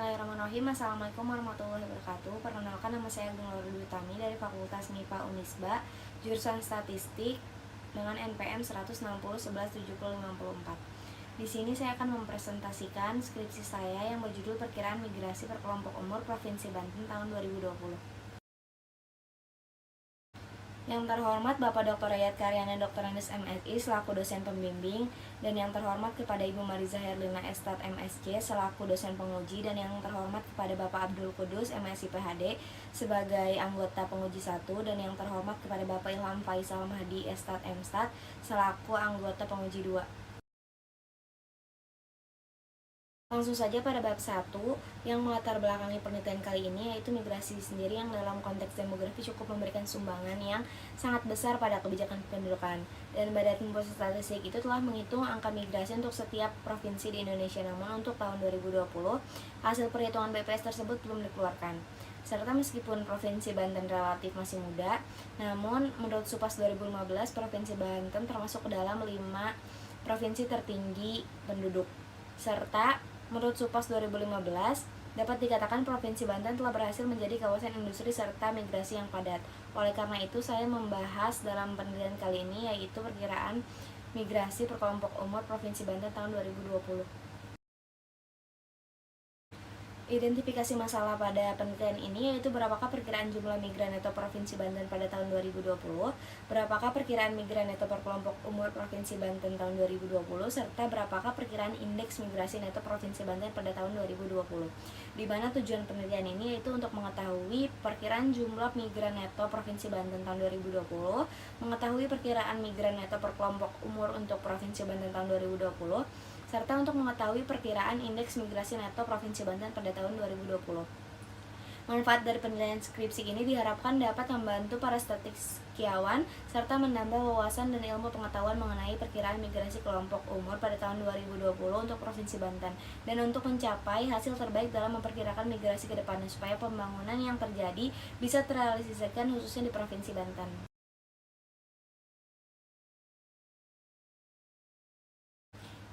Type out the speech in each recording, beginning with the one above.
Bismillahirrahmanirrahim. Assalamualaikum warahmatullahi wabarakatuh. Perkenalkan, nama saya Agung Laura Dwi Utami dari Fakultas MIPA Unisba, jurusan Statistik dengan NPM 160117054. Di sini saya akan mempresentasikan skripsi saya yang berjudul Perkiraan Migrasi per Kelompok Umur Provinsi Banten tahun 2020. Yang terhormat Bapak Dr. Yayat Karyana Dr. Andes MSI selaku dosen pembimbing, dan yang terhormat kepada Ibu Mariza Herlina Estat MSc selaku dosen penguji, dan yang terhormat kepada Bapak Abdul Kudus MSI PhD sebagai anggota penguji 1, dan yang terhormat kepada Bapak Ilham Faisal Mahdi Estat MStat selaku anggota penguji 2. Langsung saja pada bab 1 yang melatar belakangi penelitian kali ini, yaitu migrasi sendiri yang dalam konteks demografi cukup memberikan sumbangan yang sangat besar pada kebijakan kependudukan. Dan Badan Pusat Statistik itu telah menghitung angka migrasi untuk setiap provinsi di Indonesia, namun untuk tahun 2020 hasil perhitungan BPS tersebut belum dikeluarkan. Serta meskipun Provinsi Banten relatif masih muda, namun menurut Supas 2015 Provinsi Banten termasuk ke dalam 5 provinsi tertinggi penduduk. Serta menurut Supas 2015, dapat dikatakan Provinsi Banten telah berhasil menjadi kawasan industri serta migrasi yang padat. Oleh karena itu, saya membahas dalam penelitian kali ini yaitu perkiraan migrasi per kelompok umur Provinsi Banten tahun 2020. Identifikasi masalah pada penelitian ini yaitu berapakah perkiraan jumlah migran neto Provinsi Banten pada tahun 2020, berapakah perkiraan migran neto per kelompok umur Provinsi Banten tahun 2020, serta berapakah perkiraan indeks migrasi neto Provinsi Banten pada tahun 2020. Di mana tujuan penelitian ini yaitu untuk mengetahui perkiraan jumlah migran neto Provinsi Banten tahun 2020, mengetahui perkiraan migran neto per kelompok umur untuk Provinsi Banten tahun 2020, serta untuk mengetahui perkiraan indeks migrasi neto Provinsi Banten pada tahun 2020. Manfaat dari penilaian skripsi ini diharapkan dapat membantu para statistikawan serta menambah wawasan dan ilmu pengetahuan mengenai perkiraan migrasi kelompok umur pada tahun 2020 untuk Provinsi Banten, dan untuk mencapai hasil terbaik dalam memperkirakan migrasi ke depannya supaya pembangunan yang terjadi bisa terrealisasikan khususnya di Provinsi Banten.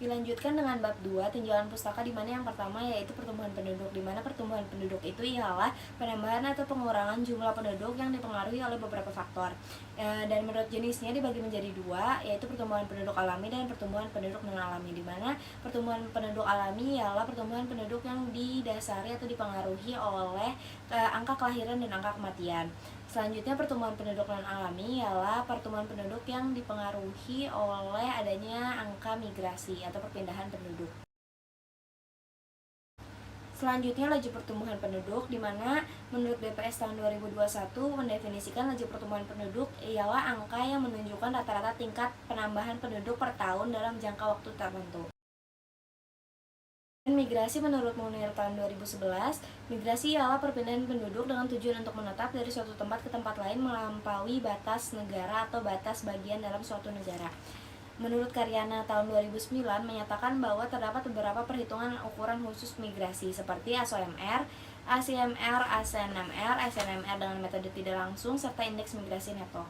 Dilanjutkan dengan bab 2, tinjauan pustaka, di mana yang pertama yaitu pertumbuhan penduduk, di mana pertumbuhan penduduk itu ialah penambahan atau pengurangan jumlah penduduk yang dipengaruhi oleh beberapa faktor. Dan menurut jenisnya dibagi menjadi 2, yaitu pertumbuhan penduduk alami dan pertumbuhan penduduk non-alami, di mana pertumbuhan penduduk alami ialah pertumbuhan penduduk yang didasari atau dipengaruhi oleh angka kelahiran dan angka kematian. Selanjutnya, pertumbuhan penduduk non-alami ialah pertumbuhan penduduk yang dipengaruhi oleh adanya angka migrasi atau perpindahan penduduk. Selanjutnya, laju pertumbuhan penduduk, di mana menurut BPS tahun 2021 mendefinisikan laju pertumbuhan penduduk ialah angka yang menunjukkan rata-rata tingkat penambahan penduduk per tahun dalam jangka waktu tertentu. Migrasi menurut Munir tahun 2011, migrasi ialah perpindahan penduduk dengan tujuan untuk menetap dari suatu tempat ke tempat lain melampaui batas negara atau batas bagian dalam suatu negara. Menurut Karyana tahun 2009 menyatakan bahwa terdapat beberapa perhitungan ukuran khusus migrasi seperti ASOMR, ACMR, ASNMR, SNMR dengan metode tidak langsung, serta indeks migrasi neto.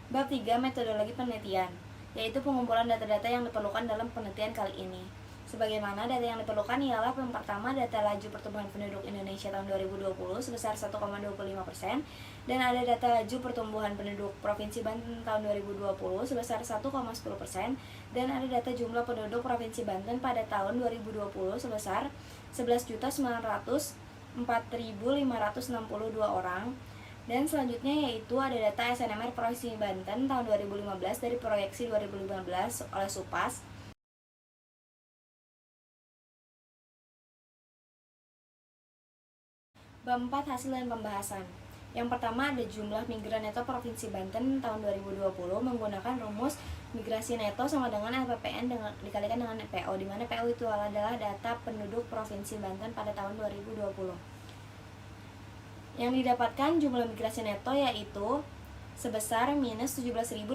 Bab 3, metodologi penelitian, yaitu pengumpulan data-data yang diperlukan dalam penelitian kali ini. Sebagaimana data yang diperlukan ialah yang pertama data laju pertumbuhan penduduk Indonesia tahun 2020 sebesar 1,25%, dan ada data laju pertumbuhan penduduk Provinsi Banten tahun 2020 sebesar 1,10%, dan ada data jumlah penduduk Provinsi Banten pada tahun 2020 sebesar 11.904.562 orang. Dan selanjutnya yaitu ada data SNMR Provinsi Banten tahun 2015 dari proyeksi 2015 oleh Supas. Bab 4, hasil dan pembahasan. Yang pertama ada jumlah migran neto Provinsi Banten tahun 2020 menggunakan rumus migrasi neto sama dengan LPPN dikalikan dengan PO, di mana PO itu adalah data penduduk Provinsi Banten pada tahun 2020. Yang didapatkan jumlah migrasi neto yaitu sebesar minus 17.857,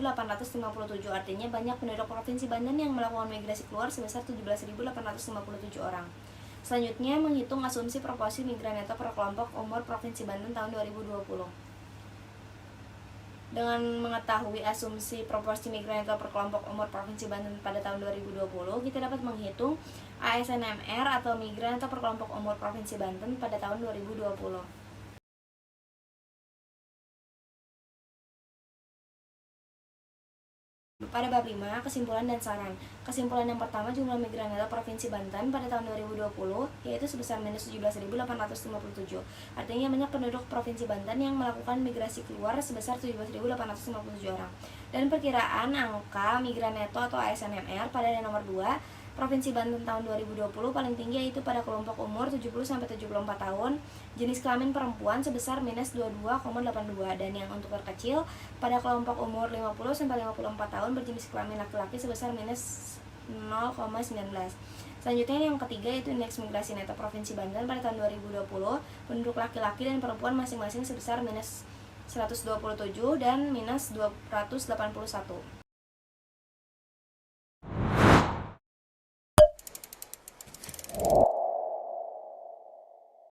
artinya banyak penduduk Provinsi Banten yang melakukan migrasi keluar sebesar 17.857 orang. Selanjutnya, menghitung asumsi proporsi migran neto per kelompok umur Provinsi Banten tahun 2020. Dengan mengetahui asumsi proporsi migran neto per kelompok umur Provinsi Banten pada tahun 2020, kita dapat menghitung ASNMR atau migran neto per kelompok umur Provinsi Banten pada tahun 2020. Pada bab 5, kesimpulan dan saran. Kesimpulan yang pertama, jumlah migran neto Provinsi Banten pada tahun 2020 yaitu sebesar minus 17.857. Artinya banyak penduduk Provinsi Banten yang melakukan migrasi keluar sebesar 17.857 orang. Dan perkiraan angka migran neto atau ASNMR pada nomor 2, Provinsi Banten tahun 2020 paling tinggi yaitu pada kelompok umur 70-74 tahun, jenis kelamin perempuan sebesar minus 22,82, dan yang untuk terkecil pada kelompok umur 50-54 tahun berjenis kelamin laki-laki sebesar minus 0,19. Selanjutnya yang ketiga yaitu indeks migrasi neto Provinsi Banten pada tahun 2020, penduduk laki-laki dan perempuan masing-masing sebesar minus 127 dan minus 281.